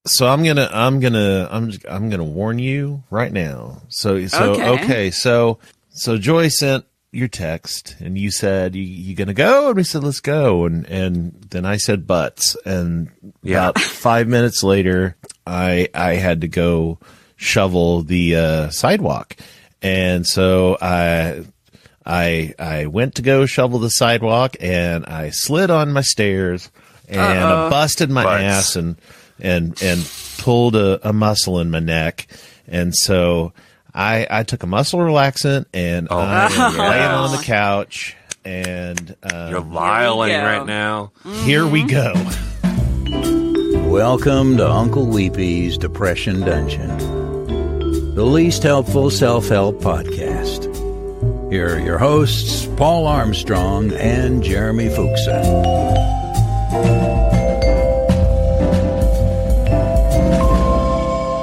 So I'm gonna warn you right now. So Joy sent your text and you said you gonna go, and we said let's go, and then I said butts, and about 5 minutes later I had to go shovel the sidewalk, and so I went to go shovel the sidewalk, and I slid on my stairs and I busted my ass and pulled a muscle in my neck, and so I took a muscle relaxant, and I'm laying on the couch, and you're liling right now. Here we go. Welcome to Uncle Weepy's Depression Dungeon, the least helpful self-help podcast. Here are your hosts, Paul Armstrong and Jeremy Fuchsa.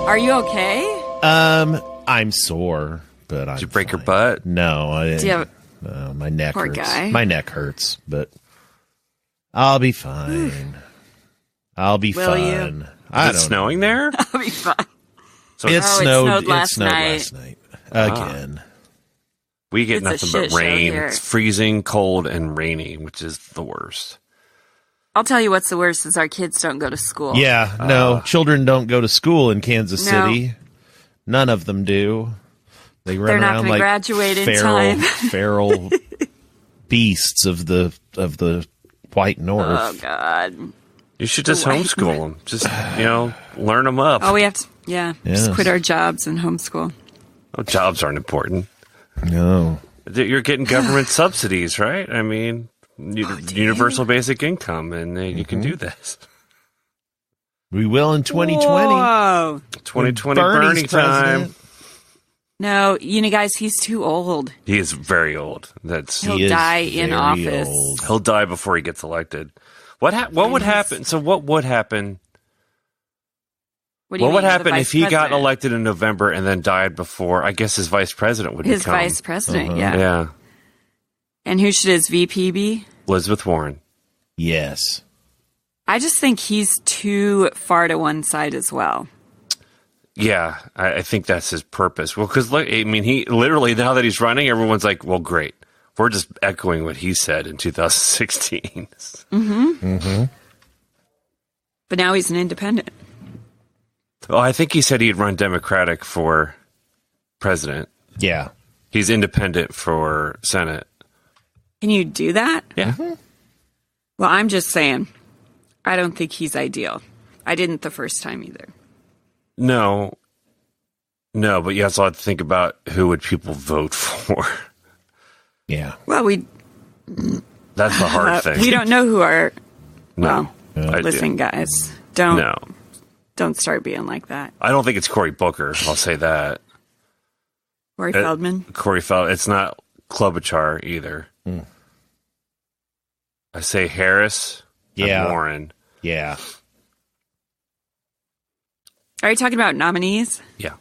Are you okay? I'm sore, but Did you break your butt? No, I didn't. My neck Poor hurts. guy. My neck hurts, but I'll be fine. I'll be Will fine. you? Is it snowing there? I'll be fine. So It snowed last last night again. we get It's a nothing shit but show rain. here. It's freezing, cold, and rainy, which is the worst. I'll tell you what's the worst is our kids don't go to school. Yeah, no, children don't go to school in Kansas No. City. None of them do. They run They're not around gonna like graduate in time. feral beasts of the white north. Oh, God. You should just homeschool them. Just, learn them up. Oh, we have to, Yes. just quit our jobs and homeschool. Oh, jobs aren't important. No. You're getting government subsidies, right? I mean, universal basic income, and you can do this. We will in 2020. Whoa. 2020 Bernie's Bernie time. president. No, guys, he's too old. He is very old. He'll He is die in very office. old. He'll die before he gets elected. What would happen? So what would happen? What do you What would mean, the happen vice if he got president? elected in November and then died before? I guess his vice president would His become. vice president, yeah. Yeah, And who should his VP be? Elizabeth Warren. Yes. I just think he's too far to one side as well. Yeah, I think that's his purpose. Well, because he literally, now that he's running, everyone's like, "Well, great, we're just echoing what he said in 2016." But now he's an independent. Oh, I think he said he'd run Democratic for president. Yeah. He's independent for Senate. Can you do that? Yeah. Well, I'm just saying, I don't think he's ideal. I didn't the first time either. No, but you also have to think about who would people vote for. Yeah. Well, That's the hard thing. we don't know who our. No, Well, I do. listen, guys, don't No, start being like that. I don't think it's Cory Booker. I'll say that. Corey Feldman. Corey Feldman. It's not Klobuchar either. I say Harris. Yeah. And Warren. Yeah. Are you talking about nominees? Yeah.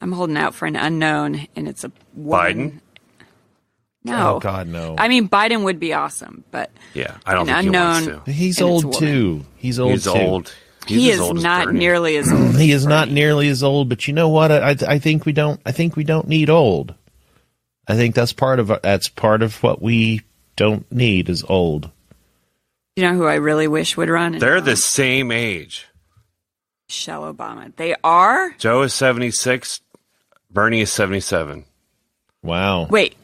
I'm holding out for an unknown, and it's a woman. Biden? No. Oh, God, no. I mean, Biden would be awesome, but Yeah, I don't An think unknown. he wants to. He's And it's old, a too. He's old, He's too. old. He's he as is old as not Bernie. nearly as old. He as is not Bernie. nearly as old, but you know what? I think we don't need old. I think that's part of what we don't need is old. You know who I really wish would run? They're the same age. Michelle Obama. They are? Joe is 76. Bernie is 77. Wow. Wait,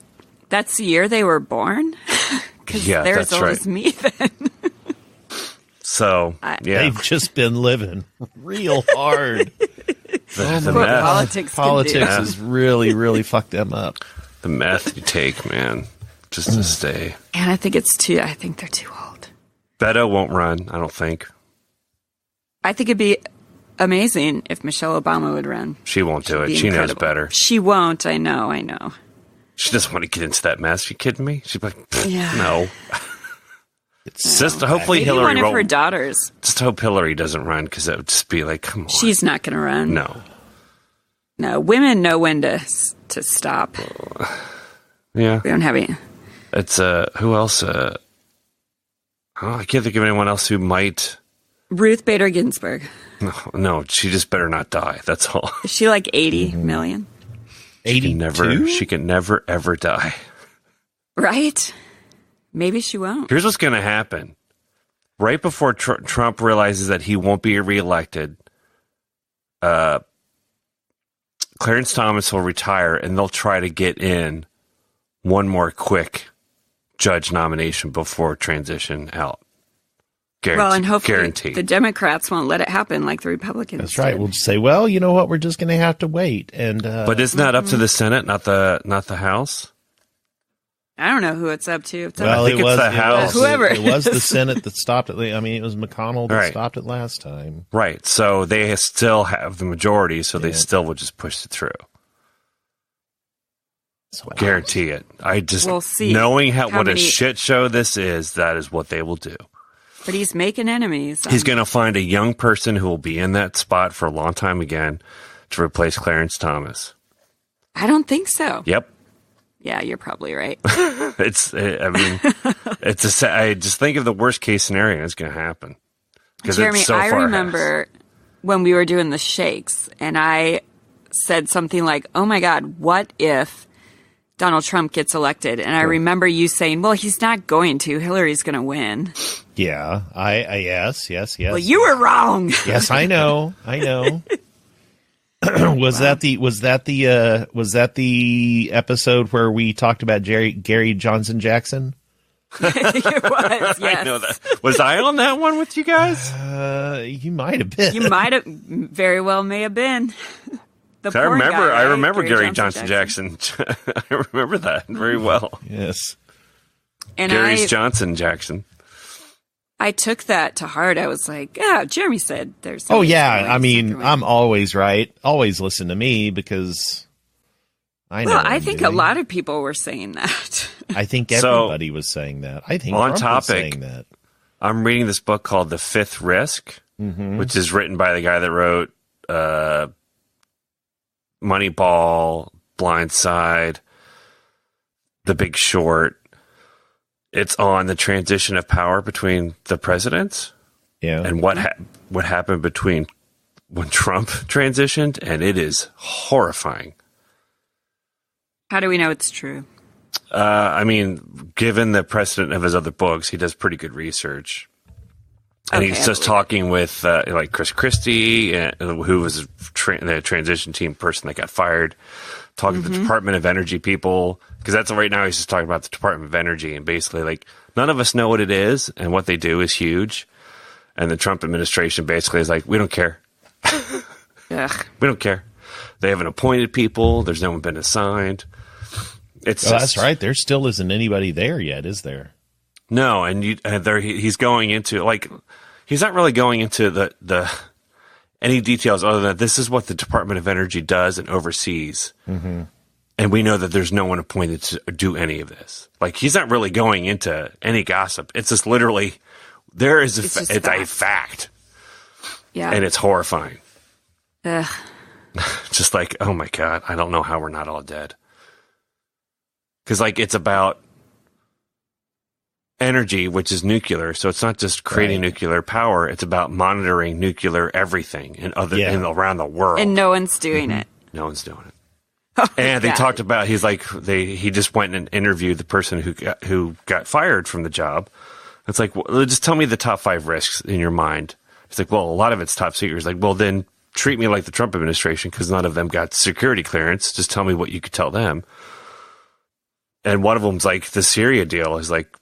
that's the year they were born? Because Yeah, they're that's as old right. as me then. So, yeah. They've just been living real hard. The What meth, politics can Politics do. has really, really fucked them up. the meth you take, man, just to stay. And I think they're too old. Beto won't run, I don't think. I think it'd be amazing if Michelle Obama would run. She won't do It'd it. be She knows incredible. better. She won't. I know. She doesn't want to get into that mess. You kidding me? She's like, Yeah. no. Just hopefully Maybe Hillary one of her won't. daughters. Just hope Hillary doesn't run because that would just be like, come on. She's not going to run. No. No, women know when to stop. Yeah. We don't have any. It's who else? I can't think of anyone else who might Ruth Bader Ginsburg. No, she just better not die. That's all. Is she like 80 million? 82? She can never, ever die. Right? Maybe she won't. Here's what's going to happen. Right before Trump realizes that he won't be reelected, Clarence Thomas will retire, and they'll try to get in one more quick judge nomination before transition out. Well, and hopefully guaranteed. The Democrats won't let it happen like the Republicans. That's right. did. We'll just say, well, you know what? We're just going to have to wait. And but isn't that up to the Senate, not the House? I don't know who it's up to. It's well, I think it's the House. Whoever. It was the Senate that stopped it. I mean, it was McConnell that stopped it last time. Right. So they still have the majority, so they still would just push it through. So Guarantee it. I just, We'll see knowing how what many- a shit show this is, that is what they will do. But he's making enemies. He's going to find a young person who will be in that spot for a long time again to replace Clarence Thomas. I don't think so. Yep. Yeah, you're probably right. I just think of the worst case scenario that's going to happen. Jeremy, it's so I far remember when we were doing the shakes, and I said something like, oh my God, what if Donald Trump gets elected? And I remember you saying, well, he's not going to. Hillary's going to win. Yeah. Yes. Well, you were wrong. Yes, I know. Was that the episode where we talked about Gary Johnson Jackson? It was, yes. I know that. Was I on that one with you guys? You might have been. You might have, very well may have been. The I porn remember. guy, right? I remember Gary Johnson Jackson. I remember that very well. Yes. And Gary's Johnson Jackson. I took that to heart. I was like, yeah, Jeremy said there's. Oh yeah. I mean, I'm always right. Always listen to me because I know. Well, what I I'm think doing. a lot of people were saying that. I think everybody was saying that. I think on Trump topic, was saying that. I'm reading this book called The Fifth Risk, which is written by the guy that wrote Moneyball, Blindside, The Big Short. It's on the transition of power between the presidents, and what happened between when Trump transitioned, and it is horrifying. How do we know it's true? I mean, given the precedent of his other books, he does pretty good research. And he's just talking with like Chris Christie, who was the transition team person that got fired, talking to the Department of Energy people, because that's right now he's just talking about the Department of Energy, and basically like none of us know what it is, and what they do is huge. And the Trump administration basically is like, we don't care. Ugh. We don't care. They haven't appointed people. There's no one been assigned. That's right. There still isn't anybody there yet, is there? No, and he's going into like he's not really going into the any details other than this is what the Department of Energy does and oversees, and we know that there's no one appointed to do any of this. Like he's not really going into any gossip. It's just literally there is it's a fact, and it's horrifying. Ugh. Just like, oh my God, I don't know how we're not all dead. Because like it's about energy, which is nuclear. So it's not just creating nuclear power. It's about monitoring nuclear everything and around the world. And no one's doing it. No one's doing it. And they talked about, he just went and interviewed the person who got fired from the job. It's like, well, just tell me the top 5 risks in your mind. It's like, well, a lot of it's top secret. It's like, well, then treat me like the Trump administration because none of them got security clearance. Just tell me what you could tell them. And one of them's like the Syria deal is like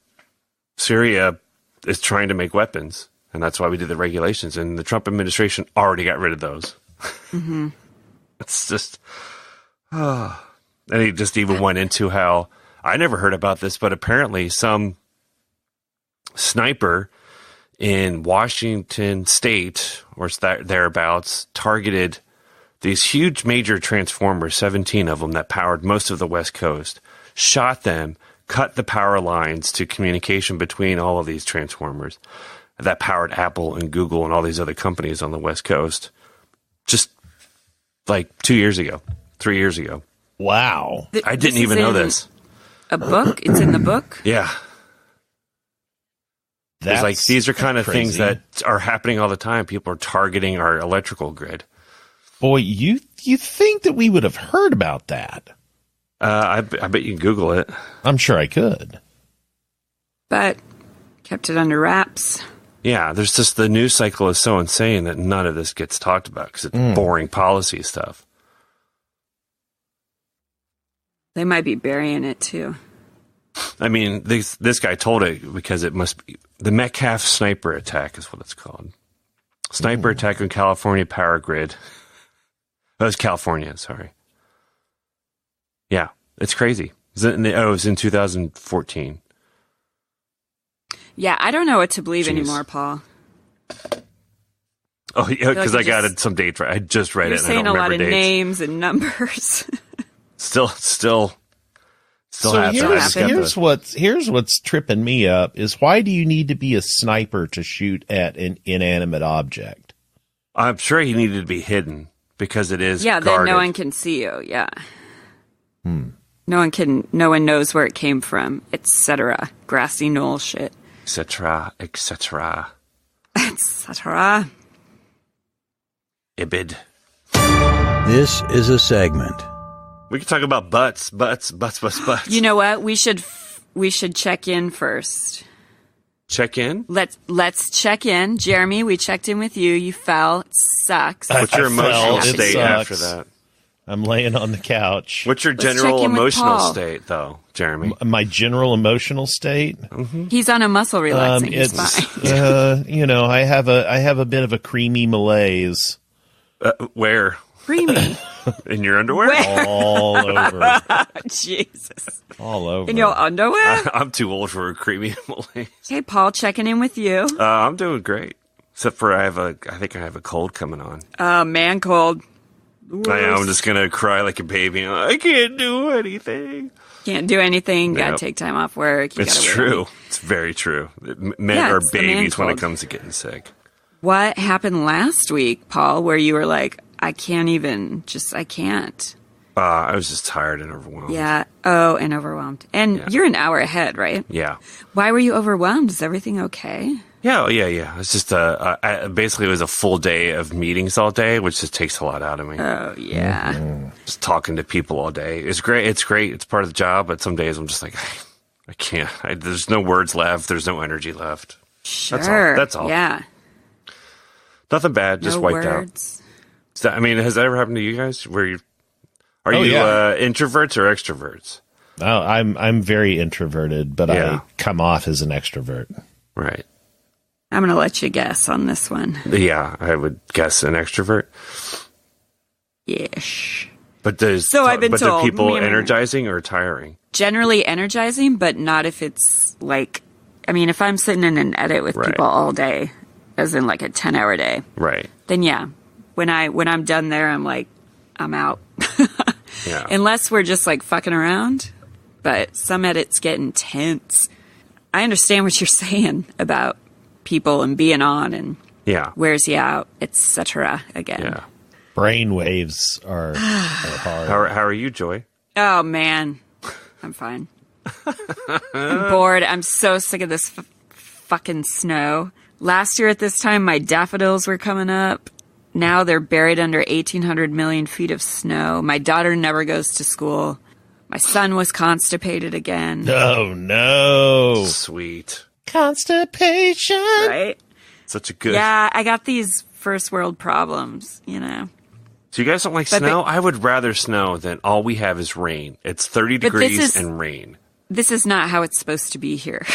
Syria is trying to make weapons, and that's why we did the regulations. And the Trump administration already got rid of those. It's just, and he just even went into how I never heard about this, but apparently some sniper in Washington State or thereabouts targeted these huge major transformers, 17 of them that powered most of the West Coast. Shot them, cut the power lines to communication between all of these transformers that powered Apple and Google and all these other companies on the West Coast just like 3 years ago. Wow. I didn't even know this. A book? It's in the book? Yeah. It's like these are kind of things that are happening all the time. People are targeting our electrical grid. Boy, you think that we would have heard about that? I bet you can Google it. I'm sure I could. But kept it under wraps. Yeah, there's just the news cycle is so insane that none of this gets talked about because it's boring policy stuff. They might be burying it too. I mean, this guy told it because it must be the Metcalf sniper attack is what it's called. Sniper attack on California power grid. That was California, sorry. Yeah, it's crazy. It was in 2014. Yeah, I don't know what to believe anymore, Paul. Oh, yeah, because I got some dates right. I just read it and I don't remember dates. You're saying a lot of names and numbers. Still so here's what's tripping me up is why do you need to be a sniper to shoot at an inanimate object? I'm sure he needed to be hidden because it is guarded. Then no one can see you. Yeah. No one knows where it came from, etc. Grassy knoll shit. Etc. Etc. Etc. Ibid. This is a segment. We can talk about butts. You know what? We should check in first. Check in? Let's check in. Jeremy, we checked in with you. You fell. It sucks. What's your emotional state after that? I'm laying on the couch. What's your general emotional state, though, Jeremy? My general emotional state? Mm-hmm. He's on a muscle relaxing. He's fine. I have a bit of a creamy malaise. Where? Creamy. In your underwear? Where? All over. Jesus. All over. In your underwear? I'm too old for a creamy malaise. Hey, Paul, checking in with you. I'm doing great. Except for I think I have a cold coming on. Man cold. I'm just going to cry like a baby. I can't do anything. Can't do anything. Got to take time off work. It's true. It's very true. Men are babies when it comes to getting sick. What happened last week, Paul, where you were like, I can't. I was just tired and overwhelmed. Yeah. Oh, and overwhelmed. And you're an hour ahead, right? Yeah. Why were you overwhelmed? Is everything okay? Yeah. It's just basically it was a full day of meetings all day, which just takes a lot out of me. Oh, yeah. Mm-hmm. Just talking to people all day. It's great. It's great. It's part of the job. But some days I'm just like, I can't. There's no words left. There's no energy left. Sure. That's all. Yeah. Nothing bad. Just wiped words. out. I mean, has that ever happened to you guys? Are you introverts or extroverts? Oh, I'm very introverted, but I come off as an extrovert. Right. I'm going to let you guess on this one. Yeah, I would guess an extrovert. Ish. But I've been told. Are people energizing or tiring? Generally energizing, but not if it's like, I mean, if I'm sitting in an edit with people all day, as in like a 10-hour day. Right. Then yeah. When I'm done there, I'm like, I'm out. Yeah. Unless we're just like fucking around. But some edits get intense. I understand what you're saying about people and being on and wears you out, etc. Again. Yeah. Brain waves are hard. How are you, Joy? Oh man, I'm fine. I'm bored. I'm so sick of this fucking snow. Last year at this time, my daffodils were coming up. Now they're buried under 1,800 million feet of snow. My daughter never goes to school. My son was constipated again. Oh, no. Sweet. Constipation. Right? Such a good... Yeah, I got these first world problems, you know. So you guys don't like snow? I would rather snow than all we have is rain. It's 30 degrees and rain. This is not how it's supposed to be here.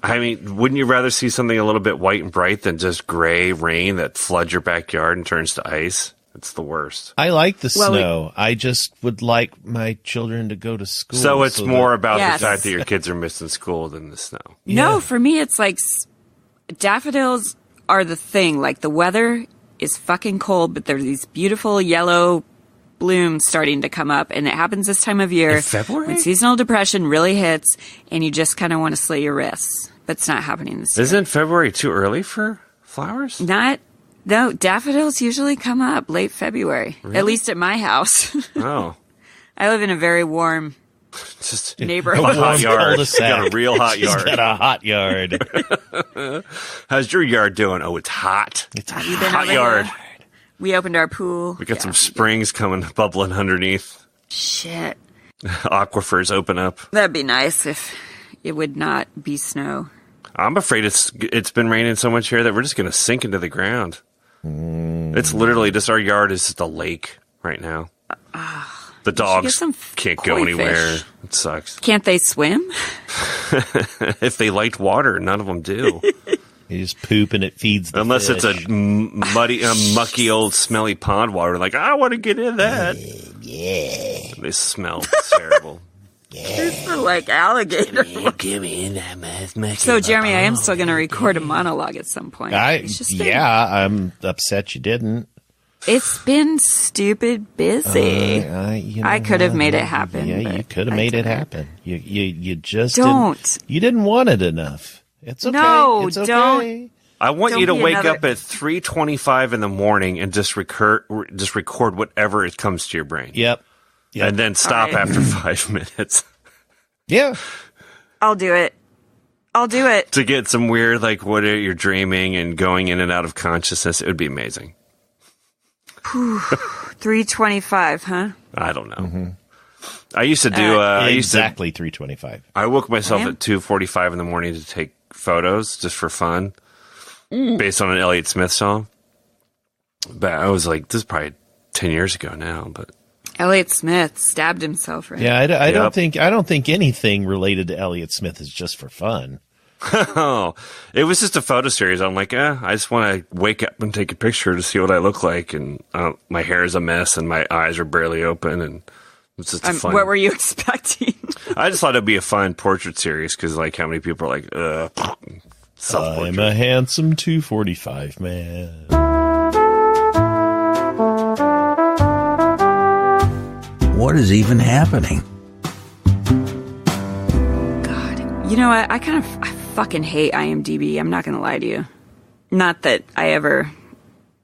I mean, wouldn't you rather see something a little bit white and bright than just gray rain that floods your backyard and turns to ice? It's the worst. I like the snow. I just would like my children to go to school. So it's more about the fact that your kids are missing school than the snow. No, for me, it's like daffodils are the thing. Like the weather is fucking cold, but there's these beautiful yellow blooms starting to come up, and it happens this time of year. In February? When seasonal depression really hits, and you just kind of want to slit your wrists. But it's not happening this year. Isn't February too early for flowers? No, daffodils usually come up late February. Really? At least at my house. Oh. I live in a very warm Just neighborhood. a hot yard. Cul-de-sac. Got a real hot yard. Got a hot yard. How's your yard doing? Oh, it's hot. It's a Have you been hot over yard. here? We opened our pool. We got some springs coming, bubbling underneath. Shit. Aquifers open up. That'd be nice if it would not be snow. I'm afraid it's been raining so much here that we're just going to sink into the ground. It's literally just our yard is just a lake right now. The dogs can't go anywhere. It sucks. Can't they swim? If they liked water, none of them do. You just poop and it feeds the Unless fish. it's a muddy, mucky, old, smelly pond water. Like, I want to get in that. Yeah. They smell terrible. It's for like alligator. Give me in that mouth. So, Jeremy, I am still going to record a monologue at some point. I'm upset you didn't. It's been stupid busy. I could have made it happen. Yeah, you could have made it happen. You just don't. You didn't want it enough. It's okay. No, it's okay. don't. I want Don't you to be wake another- up at 3:25 in the morning and just record whatever it comes to your brain. Yep. And then stop right. after 5 minutes Yeah. I'll do it. I'll do it. to get some weird, like, what you're dreaming and going in and out of consciousness. It would be amazing. 3:25, huh? I don't know. Mm-hmm. I used to do. Exactly 3:25. I woke myself Damn. at 2:45 in the morning to take photos just for fun, based on an Elliott Smith song. But I was like, this is probably 10 years ago now. But Elliott Smith stabbed himself, right? Yeah, I don't Yep. think anything related to Elliott Smith is just for fun. oh, it was just a photo series. I'm like, I just want to wake up and take a picture to see what I look like, and my hair is a mess, and my eyes are barely open, and it's just a fun. What were you expecting? I just thought it'd be a fun portrait series because, like, how many people are like, self-portrait. I'm a handsome 245 man. What is even happening? God, you know, I fucking hate IMDb. I'm not going to lie to you. Not that I ever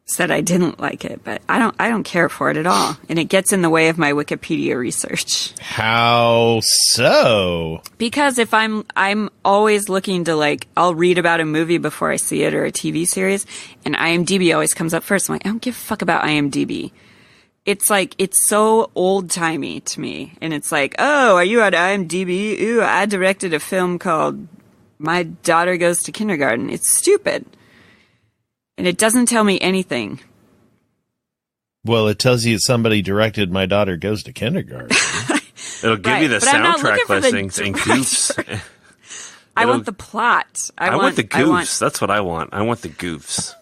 said I didn't like it, but I don't care for it at all, and it gets in the way of my Wikipedia research. How so? Because if I'm always looking to, like, I'll read about a movie before I see it or a TV series, and IMDb always comes up first. I'm like, I don't give a fuck about IMDb. It's like, it's so old-timey to me. And it's like, oh, are you at IMDb? Ooh, I directed a film called My Daughter Goes to Kindergarten. It's stupid. And it doesn't tell me anything. Well, it tells you somebody directed My Daughter Goes to Kindergarten. It'll give you the but I'm not looking soundtrack for the listings and goofs. I want the plot. I want the goofs. That's what I want. I want the goofs.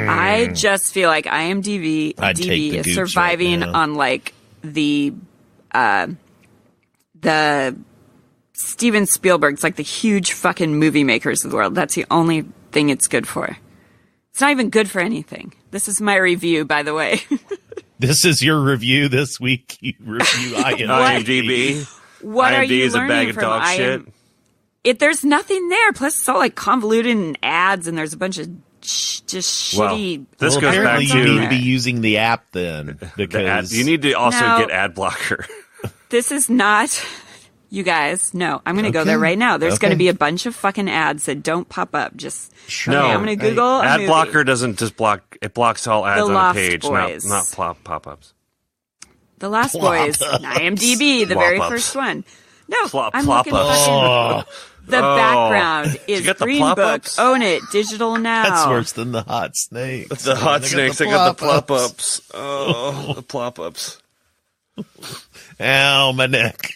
I just feel like IMDb I'd take the is goofs surviving right now. on, like, the Steven Spielberg's, like, the huge fucking movie makers of the world. That's the only thing it's good for. It's not even good for anything. This is my review, by the way. This is your review this week. You review IMDb. What IMDb are you is a learning bag of from dog shit. There's nothing there. Plus, it's all, like, convoluted and ads, and there's a bunch of just Well, shitty. this Well, goes back apparently to you need to be using the app then, because you need to also No. get ad blocker. This is not. You guys, no. I'm going to go Okay. there right now. There's Okay. going to be a bunch of fucking ads that don't pop up. Just No. okay, I'm going to Google a Ad movie. blocker doesn't just block. It blocks all ads The on a Lost page, Boys. not pop-ups. The Last Boys, IMDb, the very Plop-ups. first one. No, Plop- I'm looking plop-ups. fucking. The background is got the Green Book. plop-ups? Own it, digital now. that's worse than the hot snakes. The hot snakes. I got the plop-ups. plop-ups. Oh, the plop-ups. Ow, my neck.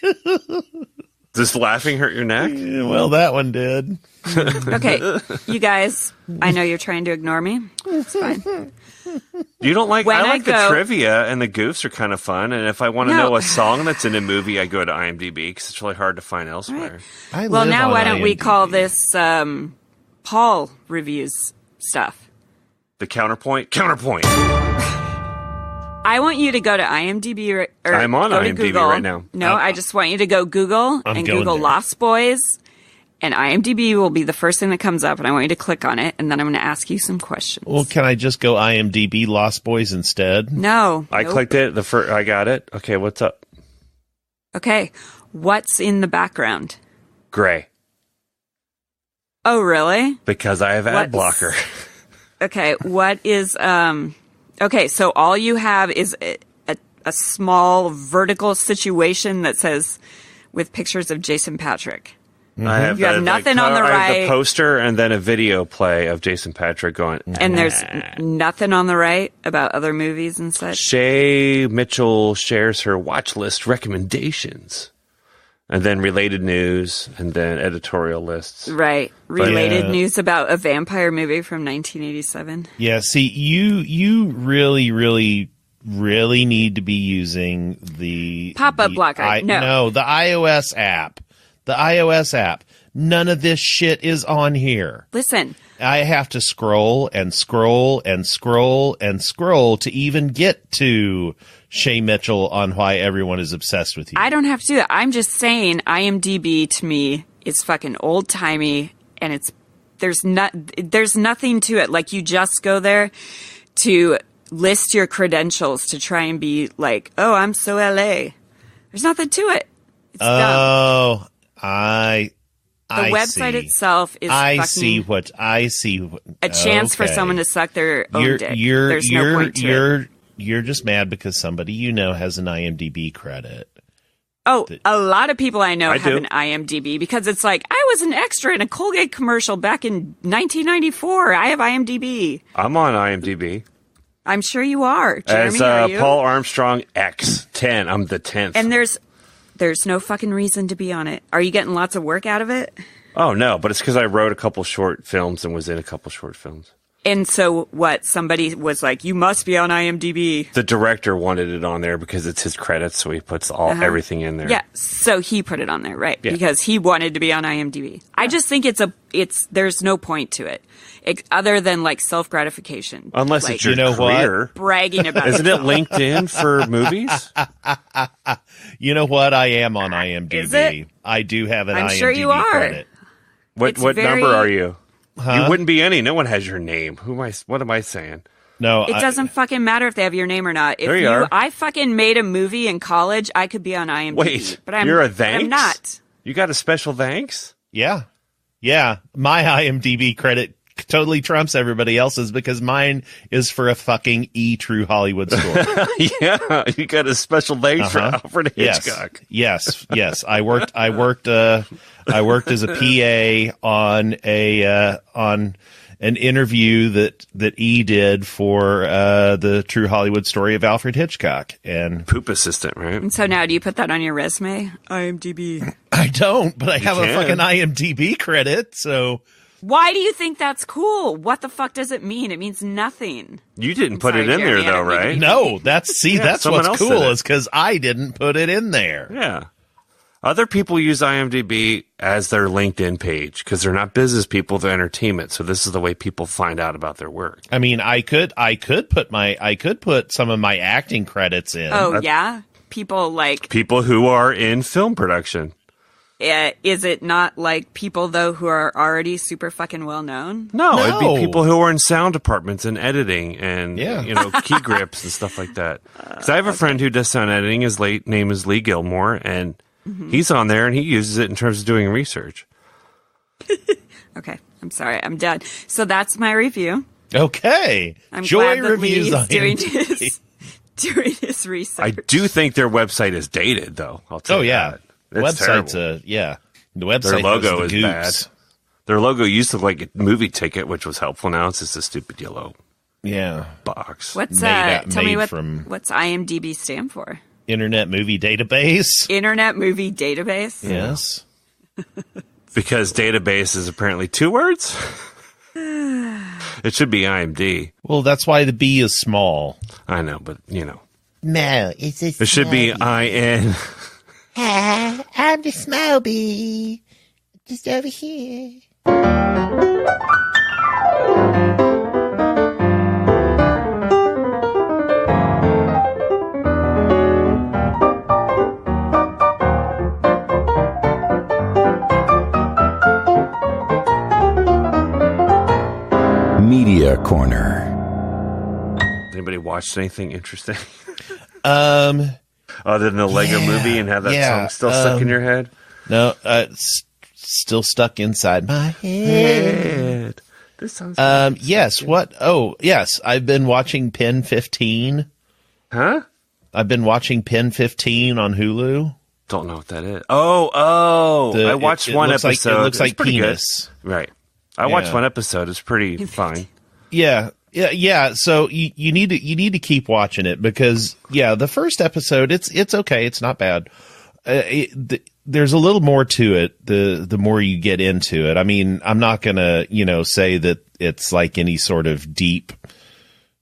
Does laughing hurt your neck? Yeah, well, that one did. Okay, you guys, I know you're trying to ignore me. It's fine. You don't like? When I I like the go- trivia and the goofs are kind of fun. And if I want to No. know a song that's in a movie, I go to IMDb because it's really hard to find elsewhere. I Well, live now on why don't we IMDb. call this Paul reviews stuff? The counterpoint. I want you to go to IMDb or I'm on go to IMDb Google. right now. No, I just want you to go Google I'm and going Google there. Lost Boys, and IMDb will be the first thing that comes up, and I want you to click on it, and then I'm going to ask you some questions. Well, can I just go IMDb Lost Boys instead? No. I Nope. clicked it. I got it. Okay, what's up? Okay. What's in the background? Gray. Oh, really? Because I have ad blocker. Okay, what is... Okay, so all you have is a small vertical situation that says, with pictures of Jason Patrick. Mm-hmm. I have, you have nothing on the right. I have the poster and then a video play of Jason Patrick going. And there's nothing on the right about other movies and such. Shay Mitchell shares her watch list recommendations. And then related news, and then editorial lists. Right. Related news about a vampire movie from 1987. Yeah, see, you really, really, really need to be using the... Pop-up blocker. No, the iOS app. The iOS app. None of this shit is on here. Listen. I have to scroll and scroll and scroll and scroll to even get to Shay Mitchell on why everyone is obsessed with you. I don't have to do that. I'm just saying IMDb to me is fucking old-timey, and there's nothing to it. Like, you just go there to list your credentials to try and be like, oh, I'm so LA. There's nothing to it. It's dumb. The website itself is I see a chance for someone to suck their own dick. There's no point to it. You're just mad because somebody you know has an IMDb credit. Oh, a lot of people I know have an IMDb because it's like, I was an extra in a Colgate commercial back in 1994. I have IMDb. I'm on IMDb. I'm sure you are. Jeremy, are you? Paul Armstrong X10. I'm the 10th. And there's no fucking reason to be on it. Are you getting lots of work out of it? Oh, no, but it's because I wrote a couple short films and was in a couple short films. And so what? Somebody was like, you must be on IMDb. The director wanted it on there because it's his credits, so he puts everything in there. Yeah, so he put it on there, right? Yeah. Because he wanted to be on IMDb. I just think there's no point to it. Other than like self-gratification. Unless it's your career. What? Bragging about it. Isn't it LinkedIn for movies? You know what? I am on IMDb. Is it? I do have an I'm IMDb sure you are. credit. What number are you? Huh? You wouldn't be any. No one has your name. What am I saying? No, it doesn't fucking matter if they have your name or not. If there you are. I fucking made a movie in college, I could be on IMDb. Wait, but you're a thanks? I'm not. You got a special thanks? Yeah. My IMDb credit totally trumps everybody else's because mine is for a fucking True Hollywood story. Yeah, you got a special thanks for Alfred Hitchcock. Yes. I worked as a PA on an interview that E did for the True Hollywood story of Alfred Hitchcock, and poop assistant, right? And so now, do you put that on your resume? IMDb. I don't, but I have a fucking IMDb credit, so. Why do you think that's cool? What the fuck does it mean? It means nothing. You didn't put it in there, though, right? No, that's what's cool is because I didn't put it in there. Yeah. Other people use IMDb as their LinkedIn page because they're not business people, they're entertainment. So this is the way people find out about their work. I mean, I could put some of my acting credits in. Oh, yeah? People who are in film production. Is it not like people, though, who are already super fucking well known? No, it'd be people who are in sound departments and editing and, key grips and stuff like that. Because I have a friend who does sound editing. His name is Lee Gilmore, and he's on there, and he uses it in terms of doing research. Okay, I'm sorry. I'm done. So that's my review. Okay. I'm Joy glad that reviews Lee's doing his research. I do think their website is dated, though. I'll tell you that. The website's the website. Their logo is goops. bad. Their logo used to look like a movie ticket, which was helpful. Now it's just a stupid yellow box. What's tell me what's IMDb stand for? Internet Movie Database. Internet Movie Database. Yes. Because database is apparently 2 words. It should be IMD. Well, that's why the B is small. I know, but No, it's just. It should be IN. Hi, I'm the small bee. Just over here. Media Corner. Anybody watched anything interesting? Other than the Lego movie and have that song still stuck in your head? No, it's still stuck inside my head. This sounds yes, what? Oh, yes, I've been watching Pen 15. Huh? I've been watching Pen 15 on Hulu. Don't know what that is. I watched one episode. It looks like penis. Good. Right. I watched one episode. It's pretty fine. Yeah. So you need to keep watching it because the first episode it's okay. It's not bad. There's a little more to it the more you get into it. I mean, I'm not gonna say that it's like any sort of deep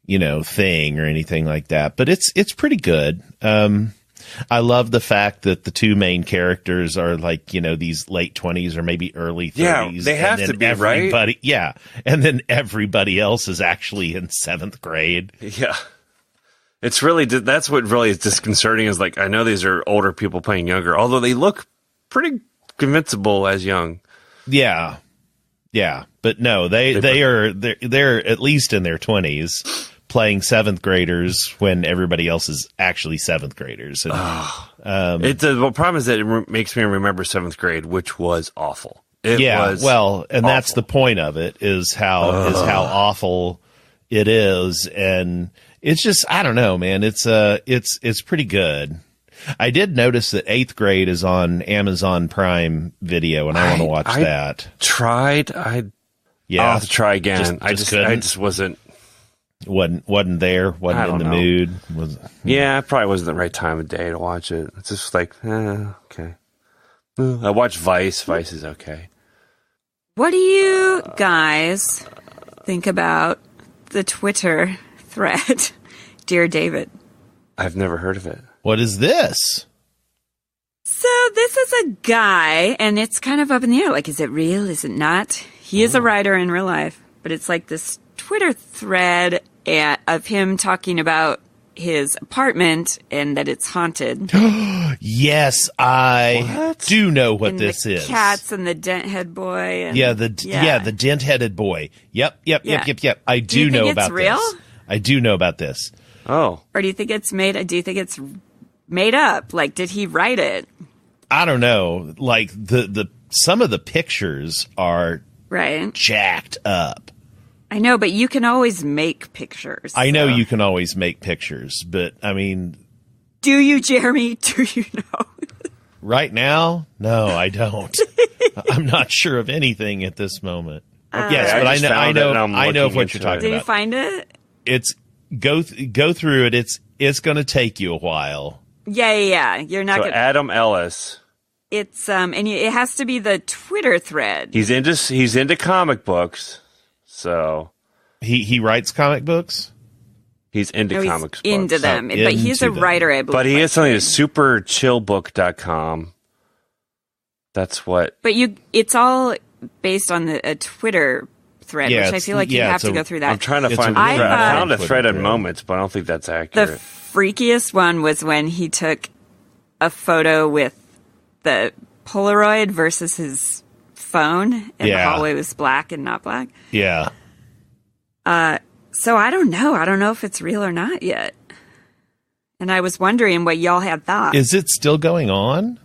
thing or anything like that, but it's pretty good. I love the fact that the two main characters are like, these late 20s or maybe early 30s. Yeah, they have to be, right? Yeah. And then everybody else is actually in 7th grade. Yeah. It's really, that's what really is disconcerting is like, I know these are older people playing younger, although they look pretty convincible as young. Yeah. Yeah. But no, they're at least in their 20s. Playing 7th graders when everybody else is actually 7th graders. And, the problem is that it makes me remember 7th grade, which was awful. It was awful. That's the point of it is how awful it is. And it's just, I don't know, man. It's pretty good. I did notice that 8th grade is on Amazon Prime Video and I want to watch that. I'll have to try again. I just wasn't there, wasn't in the mood. Yeah, it probably wasn't the right time of day to watch it. It's just like, okay. I watched Vice. Vice is okay. What do you guys think about the Twitter thread, Dear David? I've never heard of it. What is this? So this is a guy, and it's kind of up in the air. Like, is it real? Is it not? He is a writer in real life, but it's like this Twitter thread of him talking about his apartment and that it's haunted. Yes, I do know what and this is. Cats and the dent-head boy. And, the dent-headed boy. Yep. I do know about real? This. I do know about this. Oh. Or do you think it's made? Do you think it's made up? Like, did he write it? I don't know. Like the some of the pictures are jacked up. I know, but you can always make pictures. I know you can always make pictures, but I mean... Do you, Jeremy? Do you know? Right now? No, I don't. I'm not sure of anything at this moment. Yes, but I know of what you're talking about. Did you find it? It's go through it. It's going to take you a while. Yeah. You're not going to... Adam Ellis. It's it has to be the Twitter thread. He's into comic books. So he writes comic books. He's into comics. Into them, but he's a writer, I believe. But he has something at superchillbook.com. That's what. But it's all based on a Twitter thread, which I feel like you have to go through that. I'm trying to find a thread. I found a thread in Moments, but I don't think that's accurate. The freakiest one was when he took a photo with the Polaroid versus his phone, and the hallway was black and not black. Yeah. So I don't know. I don't know if it's real or not yet. And I was wondering what y'all had thought. Is it still going on?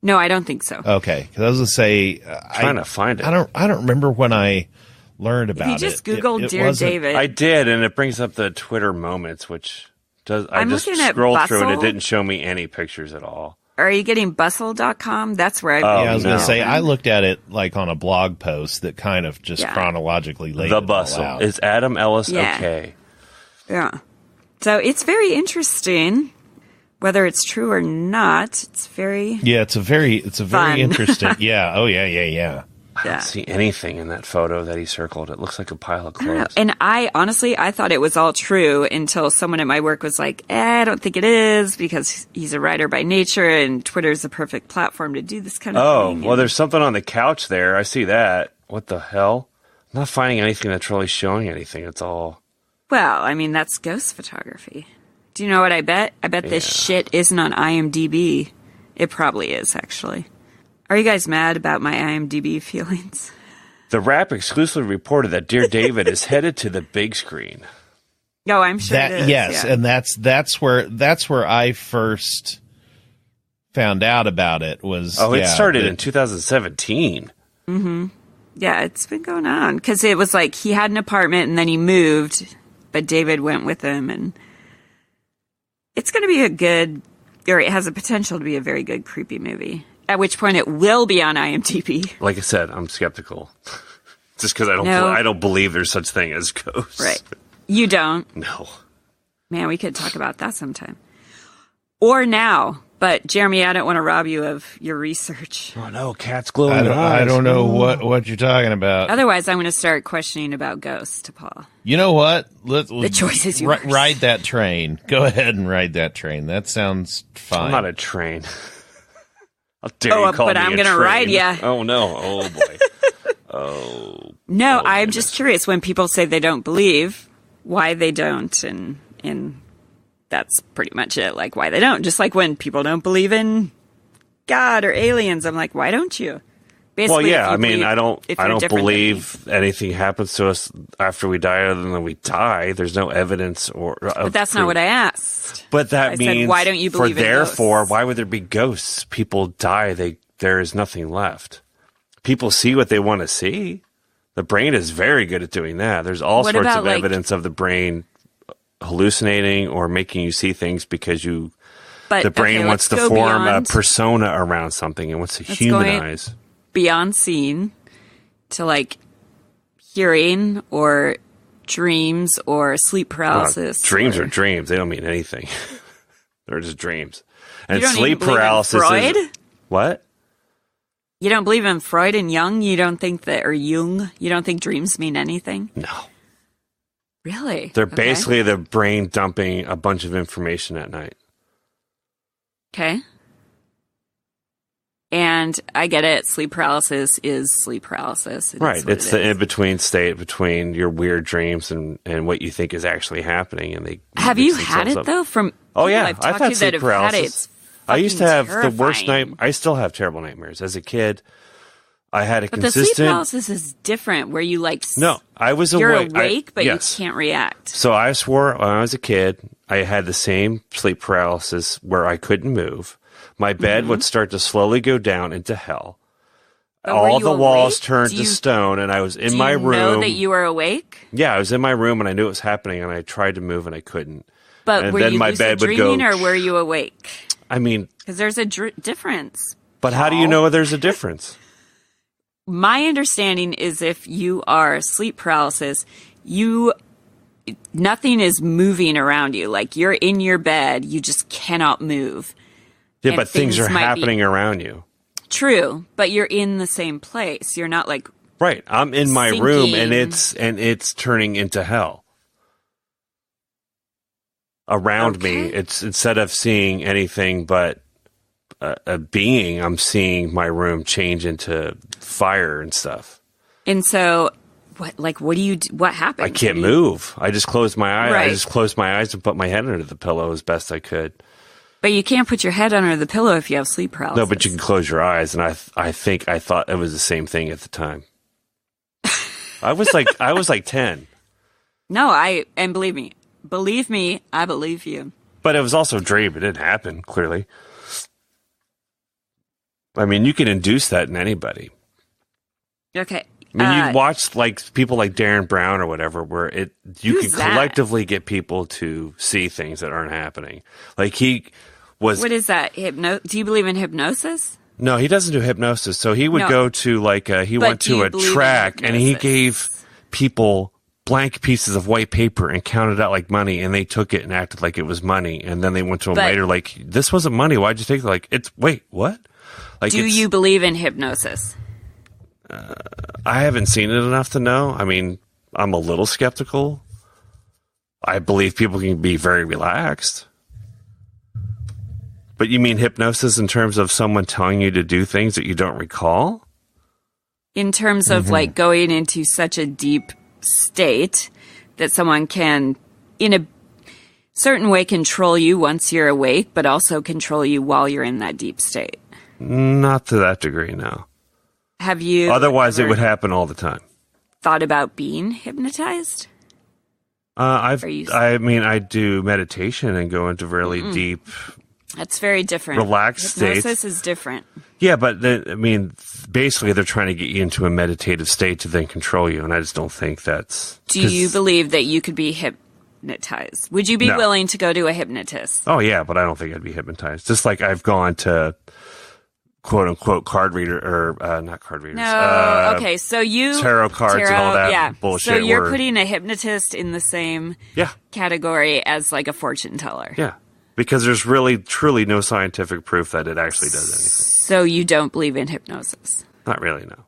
No, I don't think so. Okay, because I was gonna say, trying to find it. I don't remember when I learned about it. You just Googled Dear David. I did, and it brings up the Twitter Moments, which does. I'm just looking at scrolled through, and it Bustle. didn't show me any pictures at all. Are you getting bustle.com? That's where I was going to say, I looked at it like on a blog post that kind of just chronologically laid The it Bustle. all out. Is Adam Ellis okay? Yeah. So it's very interesting. Whether it's true or not, it's very it's a very fun. interesting. Yeah. Oh yeah. I don't see anything in that photo that he circled. It looks like a pile of clothes. And I honestly thought it was all true until someone at my work was like, I don't think it is because he's a writer by nature and Twitter's the perfect platform to do this kind of thing. Oh, well, there's something on the couch there. I see that. What the hell? I'm not finding anything that's really showing anything. It's all... Well, I mean, that's ghost photography. Do you know what I bet? I bet this shit isn't on IMDb. It probably is, actually. Are you guys mad about my IMDb feelings? The Wrap exclusively reported that Dear David is headed to the big screen. Oh, I'm sure it is. Yes, yeah. and that's where I first found out about it was. Oh, it started in 2017. Mm-hmm. Yeah, it's been going on because it was like he had an apartment and then he moved, but David went with him, and it's going to be it has the potential to be a very good creepy movie. At which point it will be on IMDb. Like I said, I'm skeptical, just because I don't believe there's such thing as ghosts. Right. You don't? No. Man, we could talk about that sometime. Or now. But, Jeremy, I don't want to rob you of your research. Oh, no. Cats glowing eyes. I don't know what you're talking about. Otherwise, I'm going to start questioning about ghosts to Paul. You know what? The choice is yours. Ride that train. Go ahead and ride that train. That sounds fine. I'm not a train. How dare you call me I'm going to ride ya. Oh, no. Oh, boy. Oh. No, oh, I'm just curious when people say they don't believe, why they don't, and that's pretty much it, like why they don't. Just like when people don't believe in God or aliens, I'm like, why don't you? Basically, well, yeah, I mean, I don't believe than anything happens to us after we die other than we die. There's no evidence But that's not what I asked. But that means said, why don't you believe in therefore, ghosts? why would there be ghosts? People die, there is nothing left. People see what they want to see. The brain is very good at doing that. There's all sorts of evidence of the brain hallucinating or making you see things because the brain wants to form a persona around something and wants to humanize. Beyond seeing to like hearing or dreams or sleep paralysis. Dreams are dreams. They don't mean anything. They're just dreams. And you don't sleep even paralysis Freud? is what? You don't believe in Freud and Jung? You don't think Jung? You don't think dreams mean anything? No. Really? They're basically the brain dumping a bunch of information at night. Okay. And I get it. Sleep paralysis is sleep paralysis. Right. It's the in-between state between your weird dreams and what you think is actually happening. And they have you had it, though? Oh, yeah. I've had sleep paralysis. I used to have the worst night. I still have terrible nightmares. As a kid, I had But the sleep paralysis is different, where you No, I was you're awake. awake, but yes. you can't react. So I swore when I was a kid, I had the same sleep paralysis where I couldn't move. My bed would start to slowly go down into hell. But all the walls turned to stone, and I was in my room. Do you know that you were awake? Yeah, I was in my room, and I knew it was happening, and I tried to move, and I couldn't. But and were then you my bed would go, dreaming, or were you awake? I mean... Because there's a difference. But how do you know there's a difference? My understanding is if you are sleep paralysis, nothing is moving around you. Like, you're in your bed, you just cannot move. Yeah, but things are happening around you. True, but you're in the same place. You're not like right. I'm in my room, and it's turning into hell around me. It's instead of seeing anything but a being, I'm seeing my room change into fire and stuff. And so, what do you do? What happens? I can't move. I just closed my eyes. Right. I just closed my eyes and put my head under the pillow as best I could. But you can't put your head under the pillow if you have sleep paralysis. No, but you can close your eyes, and I thought it was the same thing at the time. I was like 10. No, and believe me, I believe you. But it was also a dream. It didn't happen, clearly. I mean, you can induce that in anybody. Okay. I mean, you watch like people like Darren Brown or whatever, where you can collectively get people to see things that aren't happening. Like he was. What is that? Do you believe in hypnosis? No, he doesn't do hypnosis. So he would go to he went to a track and he gave people blank pieces of white paper and counted out like money, and they took it and acted like it was money, and then they went to him later like, "This wasn't money. Why'd you take it?" Like, wait, what? Like, do you believe in hypnosis? I haven't seen it enough to know. I mean, I'm a little skeptical. I believe people can be very relaxed. But you mean hypnosis in terms of someone telling you to do things that you don't recall? In terms of like going into such a deep state that someone can, in a certain way, control you once you're awake, but also control you while you're in that deep state. Not to that degree, no. Have you? Otherwise, it would happen all the time. Thought about being hypnotized? I do meditation and go into really deep. That's very different. Relaxed Hypnosis states. is different. Yeah, but basically they're trying to get you into a meditative state to then control you, and I just don't think that's. Do you believe that you could be hypnotized? Would you be willing to go to a hypnotist? Oh yeah, but I don't think I'd be hypnotized. Just like I've gone to quote unquote card reader or not card readers. No, okay. So you tarot cards and all that bullshit. So you're putting a hypnotist in the same category as like a fortune teller. Yeah, because there's really truly no scientific proof that it actually does anything. So you don't believe in hypnosis? Not really. No.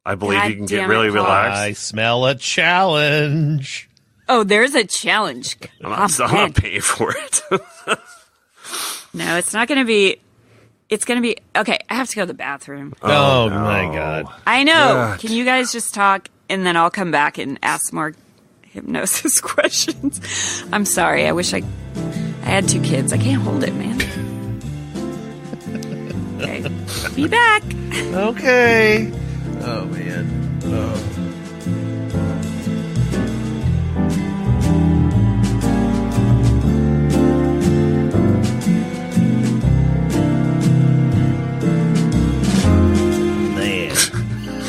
I believe you can get really relaxed. I smell a challenge. Oh, there's a challenge. I'm not paying for it. No, it's not going to be. It's going to be... Okay, I have to go to the bathroom. Oh no. My God. I know. God. Can you guys just talk, and then I'll come back and ask more hypnosis questions? I'm sorry. I wish I had 2 kids. I can't hold it, man. Okay. Be back. Okay. Oh, man. Oh.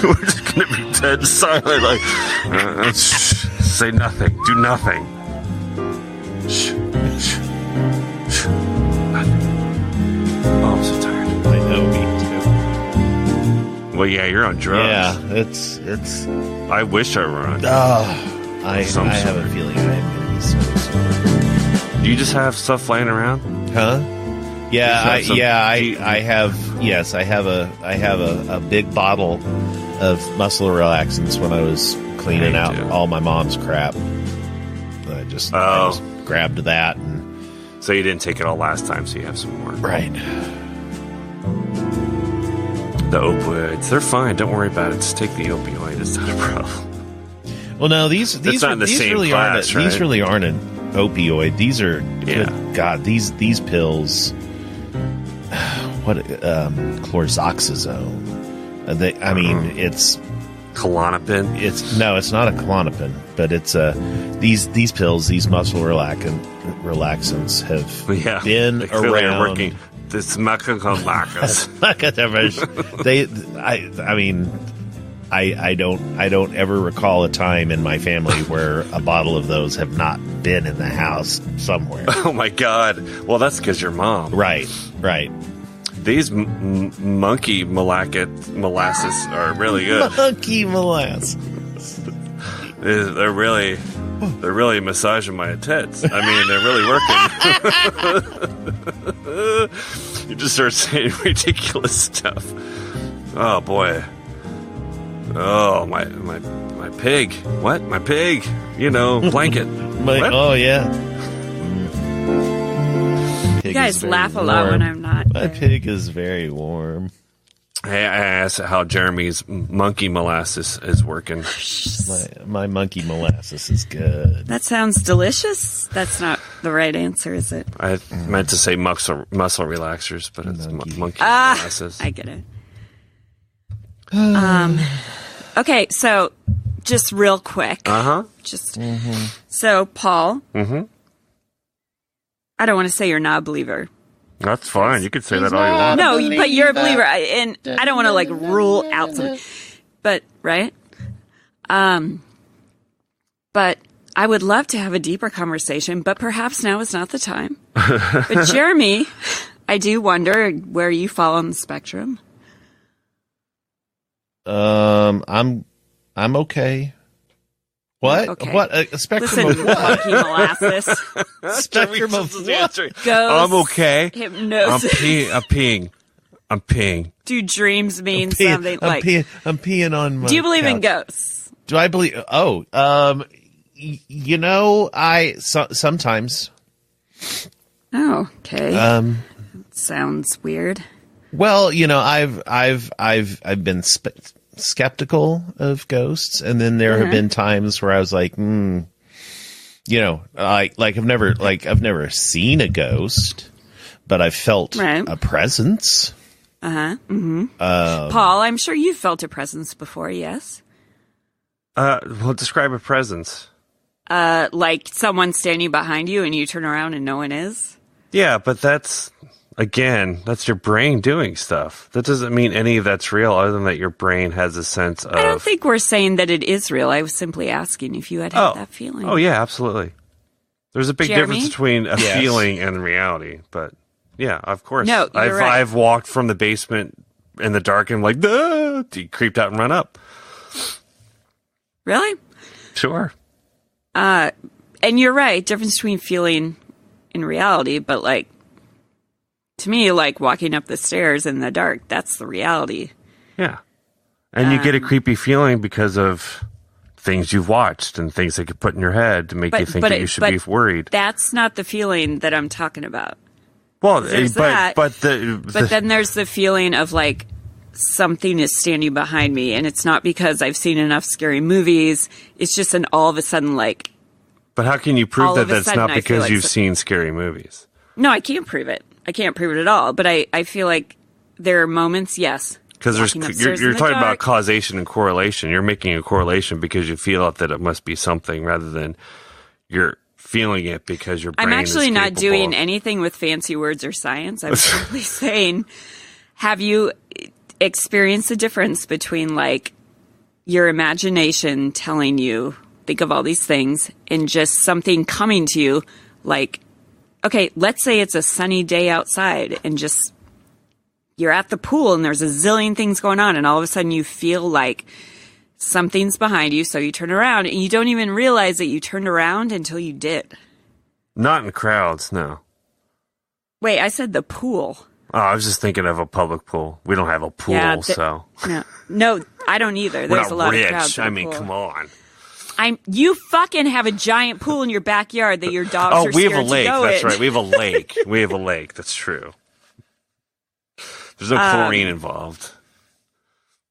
We're just going to be dead silent, like, say nothing, do nothing. Shh. Nothing. Oh, I'm so tired. I know, me too. Well, yeah, you're on drugs. Yeah, it's. I wish I were on. I have a feeling I am going to be so. Do you just have stuff laying around? Huh? Yeah, I have. Yes, I have a big bottle of muscle relaxants when I was cleaning out all my mom's crap. I just grabbed that, and so you didn't take it all last time, so you have some more. Right. The opioids, they're fine. Don't worry about it. Just take the opioid. It's not a problem. Well, no, these really aren't an opioid. These are good God. These pills. What chlorzoxazone? It's Klonopin. It's not a Klonopin, but it's these pills, these muscle relaxants have been around. Working. This Marcus. I don't ever recall a time in my family where a bottle of those have not been in the house somewhere. Oh my God! Well, that's because your mom. Right. These monkey molasses are really good. Monkey molasses. They're really massaging my tits. I mean, they're really working. You just start saying ridiculous stuff. Oh boy. Oh my pig. What? My pig. Blanket. Oh yeah. You guys laugh a lot when I'm not. My pig is very warm. Hey, I asked how Jeremy's monkey molasses is working. My monkey molasses is good. That sounds delicious. That's not the right answer, is it? I meant to say muscle relaxers, but it's monkey molasses. I get it. Okay, so just real quick. So, Paul. I don't want to say you're not a believer. That's fine. You could say that all you want. No, but you're a believer, and I don't want to rule out something. But right, but I would love to have a deeper conversation. But perhaps now is not the time. But Jeremy, I do wonder where you fall on the spectrum. I'm okay. What? Okay. What? A spectrum Listen, of what? monkey molasses. Spectrum of what? Ghosts, I'm okay. Hypnosis. I'm peeing. Do dreams mean something like? I'm peeing on my. Do you believe couch. in ghosts? Do I believe? Oh, sometimes. Oh, okay. Sounds weird. Well, I've been skeptical of ghosts, and then there have been times where I was like, I've never seen a ghost, but I've felt a presence. Paul, I'm sure you've felt a presence before. Yes. Well, describe a presence. Like someone standing behind you and you turn around and no one is? Yeah, but that's your brain doing stuff. That doesn't mean any of that's real other than that your brain has a sense of... I don't think we're saying that it is real. I was simply asking if you had that feeling. Oh, yeah, absolutely. There's a big difference between a feeling and reality. But, yeah, of course. No, you're right. I've walked from the basement in the dark and like, creeped out and run up. Really? Sure. And you're right, difference between feeling and reality, but like, to me, like walking up the stairs in the dark, that's the reality. Yeah. And you get a creepy feeling because of things you've watched and things they could put in your head to make you think that you should be worried. That's not the feeling that I'm talking about. Well, but then there's the feeling of like, something is standing behind me, and it's not because I've seen enough scary movies. It's just an all of a sudden like. But how can you prove that that's not because you've seen scary movies? No, I can't prove it. I can't prove it at all. But I feel like there are moments, yes. Because you're talking about causation and correlation. You're making a correlation because you feel that it must be something rather than you're feeling it because your brain is I'm actually not doing of... anything with fancy words or science. I'm simply saying, have you experience the difference between like your imagination telling you think of all these things and just something coming to you like, okay, let's say it's a sunny day outside and just you're at the pool and there's a zillion things going on and all of a sudden you feel like something's behind you, so you turn around and you don't even realize that you turned around until you did. Not in crowds, no. Wait, I said the pool. Oh, I was just thinking of a public pool. We don't have a pool, so. No, I don't either. There's a lot of crowds. I mean, come on. You fucking have a giant pool in your backyard that your dogs are scared to go in. Oh, we have a lake. That's right. We have a lake. We have a lake. That's true. There's no chlorine involved.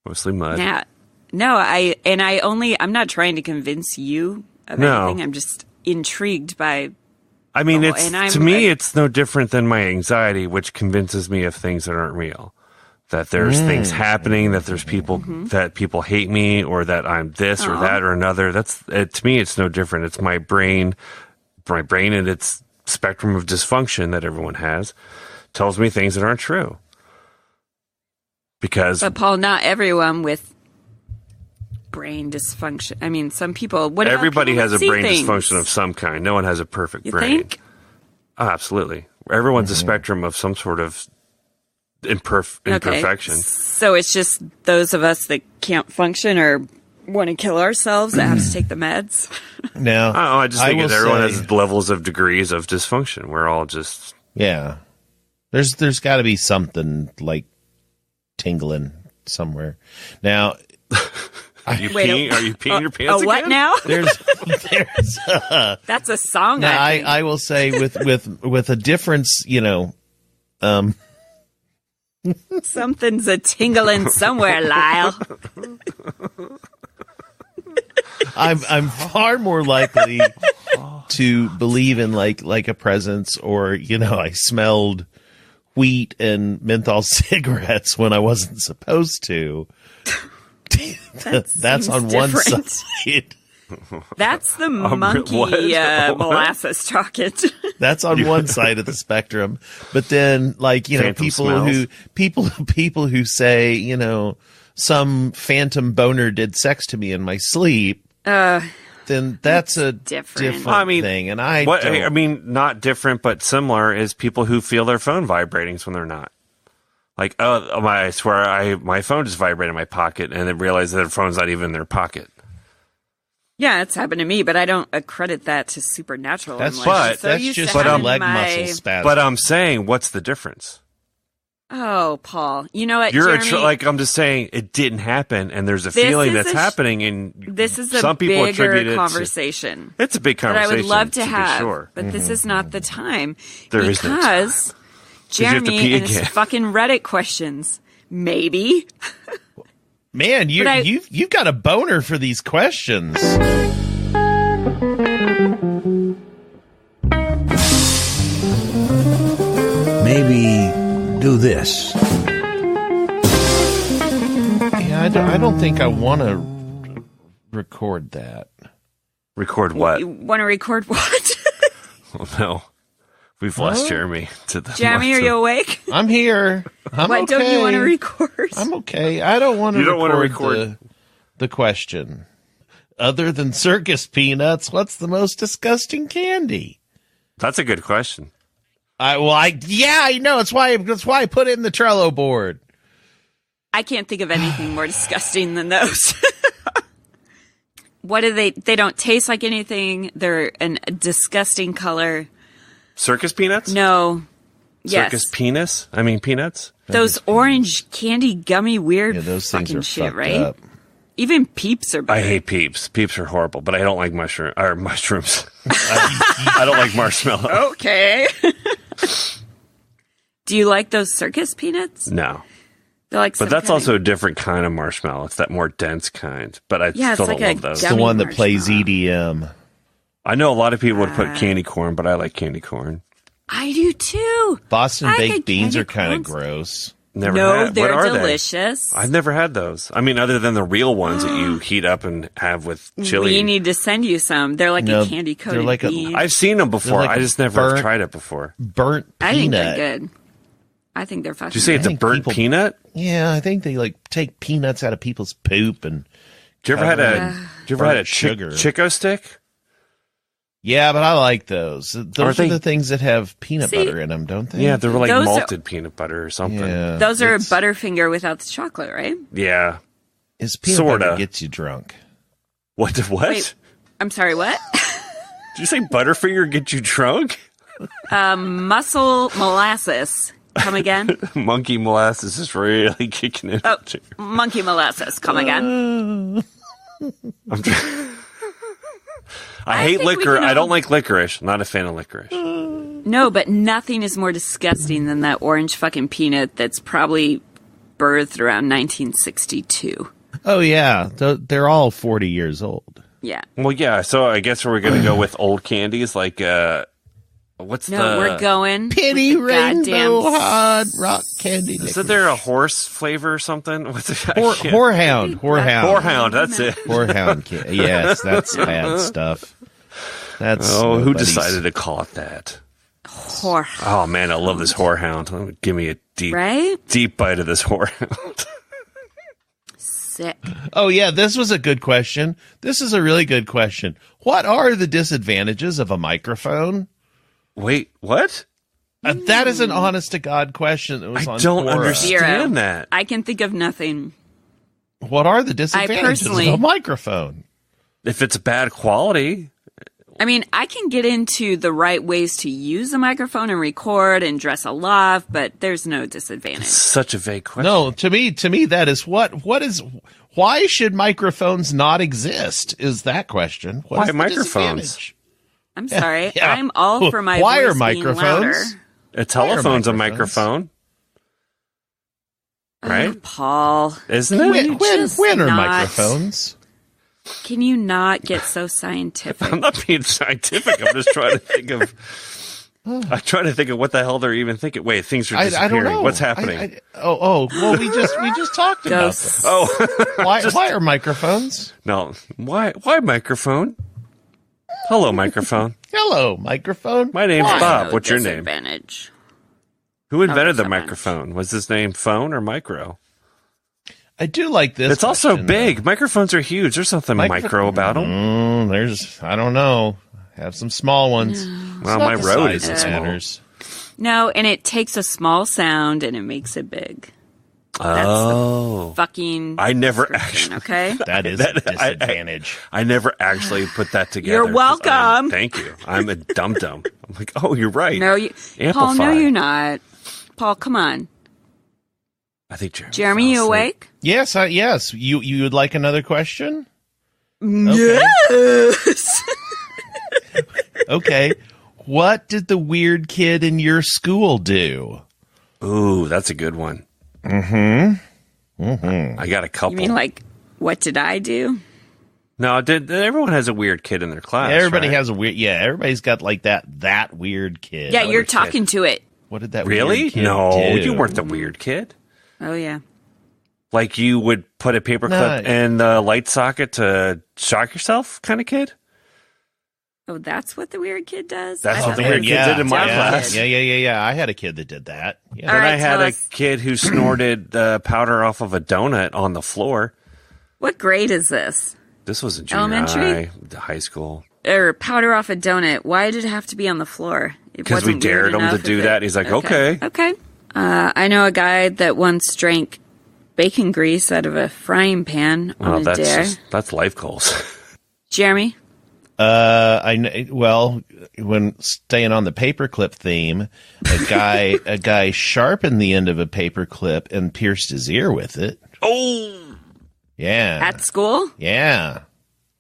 Mostly mud. Yeah. No, I'm not trying to convince you of anything. I'm just intrigued by. I mean, to me, it's no different than my anxiety, which convinces me of things that aren't real. That there's things happening, that there's people, that people hate me, or that I'm this or that or another. To me, it's no different. It's my brain and its spectrum of dysfunction that everyone has tells me things that aren't true. But Paul, not everyone with brain dysfunction. I mean, some people. Everybody has a brain dysfunction of some kind. No one has a perfect brain. Think? Oh, absolutely. Everyone's a spectrum of some sort of imperfection. So it's just those of us that can't function or want to kill ourselves that have to take the meds. No, I just think everyone has levels of degrees of dysfunction. We're all just There's got to be something like tingling somewhere. Now, are you peeing your pants? What again? now? There's that's a song. Now, I will say with a difference, something's a tingling somewhere, Lyle. I'm far more likely to believe in like a presence, or I smelled wheat and menthol cigarettes when I wasn't supposed to. That's on one side. That's the monkey molasses talking. That's on one side of the spectrum. But then, people who say, some phantom boner did sex to me in my sleep. Then that's a different thing. And not different, but similar is people who feel their phone vibrating when they're not. Like, I swear my phone just vibrated in my pocket, and then realized that their phone's not even in their pocket. Yeah, it's happened to me, but I don't accredit that to supernatural. That's just a leg muscle spasm. But I'm saying, what's the difference? Oh, Paul, you know what? Jeremy, I'm just saying it didn't happen, and there's a feeling that's happening, and this is some people attribute it conversation. It's a big conversation. That I would love to have, sure. But this is not the time because Jeremy and his fucking Reddit questions. Maybe. Man, you've got a boner for these questions. Maybe do this. Yeah, I don't think I want to record that. Record what? You want to record what? Oh, no. We've lost Jeremy to the Jeremy, are you awake? I'm here. What don't you want to record? I'm okay. I don't want to. You don't want to record the question. Other than circus peanuts, what's the most disgusting candy? That's a good question. I know. That's why I put it in the Trello board. I can't think of anything more disgusting than those. What do they don't taste like anything. They're a disgusting color. Circus peanuts? No. Circus Yes. penis? I mean peanuts? Those orange candy gummy weird those things fucking are shit, fucked right? up. Even Peeps are better. I hate Peeps. Peeps are horrible, but I don't like mushrooms. I don't like marshmallow. Okay. Do you like those circus peanuts? No. They're like, But that's also a different kind of marshmallow. It's that more dense kind. But I still don't love those. It's the one that plays EDM. I know a lot of people would put candy corn, but I like candy corn. I do too. Boston baked like beans candy are kind of corns. gross. Never No, had. they're What are delicious. they? I've never had those. I mean, other than the real ones that you heat up and have with chili. We need to send you some. They're like No, a candy coated they're like bean. I've seen them before. like I just never burnt- tried it before. Burnt peanut. I think they're good. I think they're fucking Did you say good. it's a think burnt people- peanut? Yeah, I think they take peanuts out of people's poop and. Did you ever had a sugar? Chico stick? Yeah, but I like those. Those are they- the things that have peanut See- butter in them, don't they? Yeah, they were like Those are- malted peanut butter or something. Yeah. Those are It's- Butterfinger without the chocolate, right? Yeah. It's peanut sorta. butter gets you drunk. What? Wait, I'm sorry, what? Did you say Butterfinger get you drunk? Muscle molasses. Come again? Monkey molasses is really kicking in. Oh, monkey molasses. Come again? I hate think we liquor. can I don't all- like licorice. Not a fan of licorice. No, but nothing is more disgusting than that orange fucking peanut that's probably birthed around 1962. Oh yeah, they're all 40 years old. Yeah. Well, yeah. So I guess we're going to go with old candies like what's No, the? we're going. Penny with the rainbow goddamn hard rock candy. Isn't there a horse flavor or something? What's it? Whorehound? Whorehound. That's it. Whorehound. Yes, that's bad stuff. That's Who nobody's- decided to call it that? whore. Oh man, I love this whorehound. Give me a deep, Right? deep bite of this whorehound. Sick. Oh yeah, this was a good question. This is a really good question. What are the disadvantages of a microphone? Wait, what? That is an honest to God question. That was I on don't Quora. understand that. I can think of nothing. What are the disadvantages of personally- a microphone? If it's bad quality, I mean, I can get into the right ways to use a microphone and record and dress aloft, but there's no disadvantage. such a vague question. No, to me that is why should microphones not exist? Is that question? What Why is the microphones? disadvantage? I'm sorry. Yeah. I'm all for my Why are voice being louder. microphones? A telephone's a microphones? microphone, right? Oh, Paul. Isn't it? When are not- microphones? Can you not get so scientific? I'm not being scientific. I'm just trying to think of. I'm trying to think of what the hell they're even thinking. Wait, things are I disappearing. don't know. What's happening? Well, we just talked about Ghosts. this. Oh Why are microphones? no! Why microphone? Hello, microphone. Hello, microphone. My name's Why? Bob. No What's your name? disadvantage. Who invented the disadvantage. microphone? Was his name Phone or Micro? I do like this. It's also question, big. though. Microphones are huge. There's nothing micro about them. I don't know. Have some small ones. Well, my Not the road size isn't that small. matters. No, and it takes a small sound and it makes it big. That's Oh, Fucking. I never description, actually. okay. That is a disadvantage. I never actually put that together. You're 'cause welcome. thank you. I'm a dum dum. I'm like, oh, you're right. No, you, Paul. No, Amplify. you're not. Paul, come on. I think Jeremy. Jeremy, fell you asleep. awake? Yes, yes. You would like another question? Yes. Okay. What did the weird kid in your school do? Ooh, that's a good one. I got a couple. You mean like, what did I do? No, everyone has a weird kid in their class. Everybody right? has a weird. Yeah, everybody's got like that weird kid. Yeah, you're talking to it. What did that Really? weird kid No, do? you weren't the weird kid. Oh yeah. Like you would put a paperclip No. in the light socket to shock yourself, kind of kid. Oh, that's what the weird kid does? That's what the weird kid did in my class. Yeah. I had a kid that did that. Yeah. Then I had a kid who snorted powder off of a donut on the floor. What grade is this? This was in junior elementary? high school. Or powder off a donut. Why did it have to be on the floor? Because we dared him to do that. He's like, okay. Okay. I know a guy that once drank bacon grease out of a frying pan on a dare. That's life goals. Jeremy? When staying on the paperclip theme, a guy sharpened the end of a paperclip and pierced his ear with it. Oh, yeah. At school? Yeah.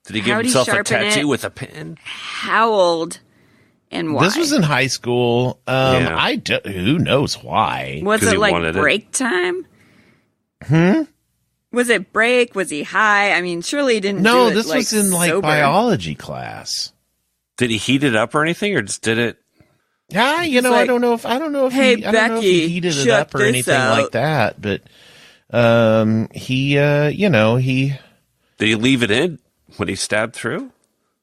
Did he give himself a tattoo with a pen? How old and why? This was in high school. Who knows why? Was it like break time? Was it break? Was he high? I mean, surely he didn't. No, do it, this was in sober. biology class. Did he heat it up or anything, or just did it? Yeah, I don't know if hey, I don't know if he heated it up or anything like that, but he did he leave it in when he stabbed through?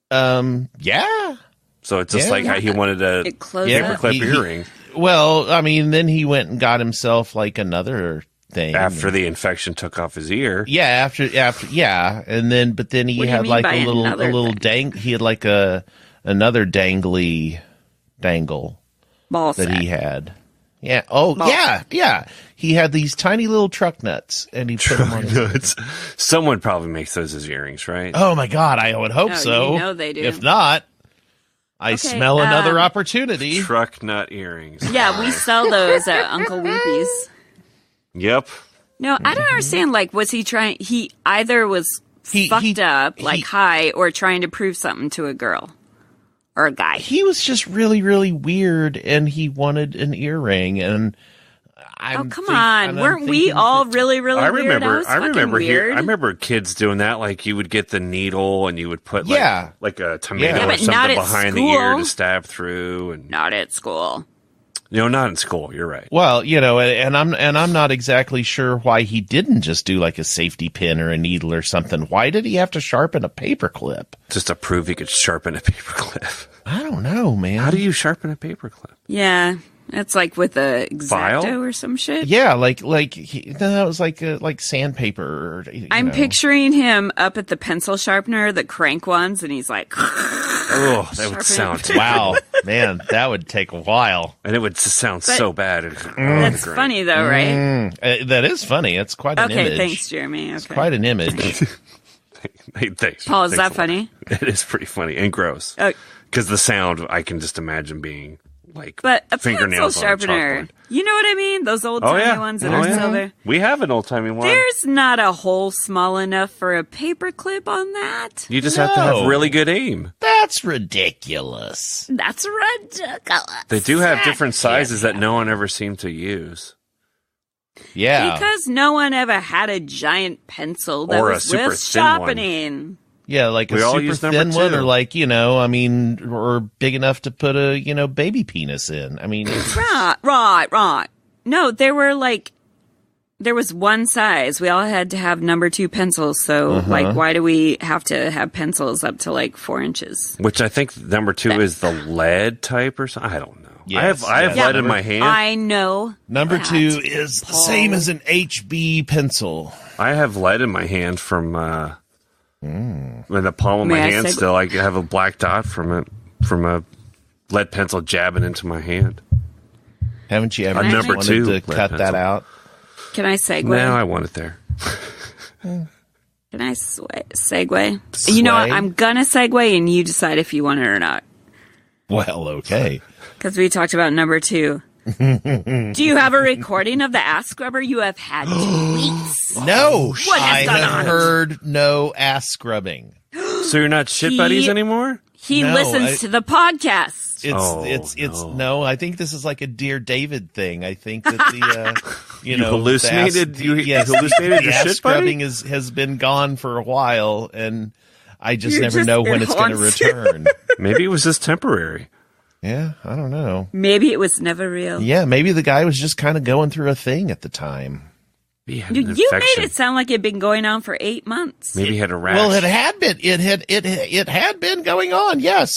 Yeah. So it's just like how he wanted a paperclip earring. Well, I mean, then he went and got himself like another thing after the infection took off his ear. Yeah, after and then he had like a little he had like another dangle ball that sack. he had. Yeah. Oh, yeah. He had these tiny little truck nuts, and he put them on his nuts. Someone probably makes those as earrings, right? Oh my God, I would hope so. You know they do. If not, I smell another opportunity. Truck nut earrings. Yeah, we sell those at Uncle Weepy's. Yep. No, I don't understand. Like, was he trying? He either was fucked up, high, or trying to prove something to a girl or a guy. He was just really, really weird, and he wanted an earring. And come on, weren't we all really, really weird? I remember kids doing that. Like, you would get the needle and you would put like a tomato or something behind the ear to stab through. And not at school. Not in school. You're right. Well, and I'm not exactly sure why he didn't just do like a safety pin or a needle or something. Why did he have to sharpen a paperclip? Just to prove he could sharpen a paperclip. I don't know, man. How do you sharpen a paperclip? Yeah, it's like with a X-Acto or some shit. Yeah, it was like sandpaper. I'm picturing him up at the pencil sharpener, the crank ones, and he's like, oh, that would sound wow, man, that would take a while, and it would just sound so bad. That's funny though, right? That is funny. It's quite an image. Okay, thanks, Jeremy. It's quite an image. Hey, thanks, Paul. Is that funny? It is pretty funny and gross. Because the sound, I can just imagine being like a fingernails pencil sharpener. You know what I mean? Those old-timey ones that are still there. We have an old-timey one. There's not a hole small enough for a paperclip on that. You just have to have really good aim. That's ridiculous. That's ridiculous. They do have different sizes that no one ever seemed to use. Yeah. Because no one ever had a giant pencil that was super with thin sharpening. One. Yeah, like a super thin one, or like, or big enough to put a, baby penis in. I mean, right. No, there was one size. We all had to have number 2 pencils. So, why do we have to have pencils up to like 4 inches? Which I think number 2 is the lead type or something. I don't know. Yes, I have lead in my hand. I know. Number 2 is the same as an HB pencil. I have lead in my hand from, in the palm of my hand still. I have a black dot from a lead pencil jabbing into my hand. Haven't you ever wanted to cut that out? Can I segue? No, I want it there. Can I segue? You know what? I'm gonna segue, and you decide if you want it or not. Well, okay. Because we talked about number 2. Do you have a recording of the ass scrubber? You have had tweets. No. I have heard no ass scrubbing. So you're not shit buddies anymore? He listens to the podcast. No, I think this is like a Dear David thing. I think that the, you hallucinated, hallucinated your shit scrubbing has been gone for a while, and I just never know when it's going to return. Maybe it was just temporary. Yeah, I don't know. Maybe it was never real. Yeah, maybe the guy was just kind of going through a thing at the time. You made it sound like it had been going on for 8 months. Maybe he had a rash. Well, it had been. It had been going on. Yes.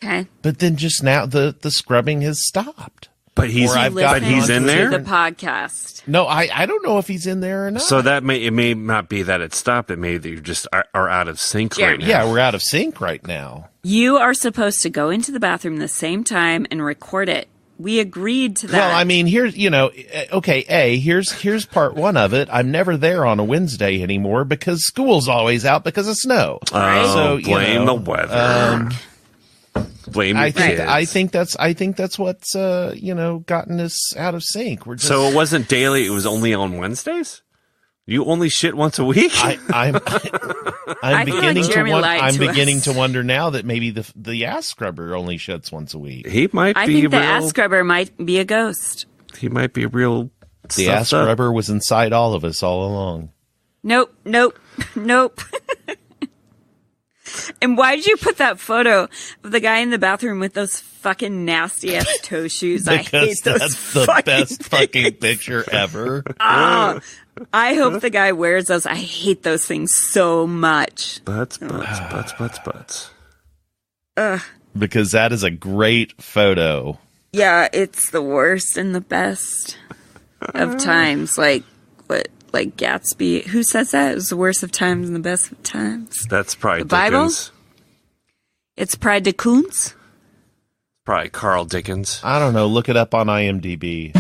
Okay. But then just now the scrubbing has stopped. But he's in there. The podcast. No, I don't know if he's in there or not. So it may not be that it stopped. It may that you just are out of sync right now. Yeah, we're out of sync right now. You are supposed to go into the bathroom the same time and record it. We agreed to that. Well, I mean, here's here's part one of it. I'm never there on a Wednesday anymore because school's always out because of snow. Oh, so blame the weather. Blame the kids. I think that's what's gotten us out of sync. So it wasn't daily. It was only on Wednesdays. You only shit once a week. I'm beginning to wonder now that maybe the ass scrubber only shits once a week. He might be. I think the ass scrubber might be a ghost. He might be a real. The ass scrubber was inside all of us all along. Nope. And why did you put that photo of the guy in the bathroom with those fucking nasty ass toe shoes? I hate those. That's the best fucking picture ever. Oh, I hope the guy wears those. I hate those things so much. Butts. Because that is a great photo. Yeah, it's the worst and the best of times. Like Gatsby. Who says that? It was the worst of times and the best of times. That's probably the Bible. Dickens. It's probably Dickens. Probably Carl Dickens. I don't know. Look it up on IMDb.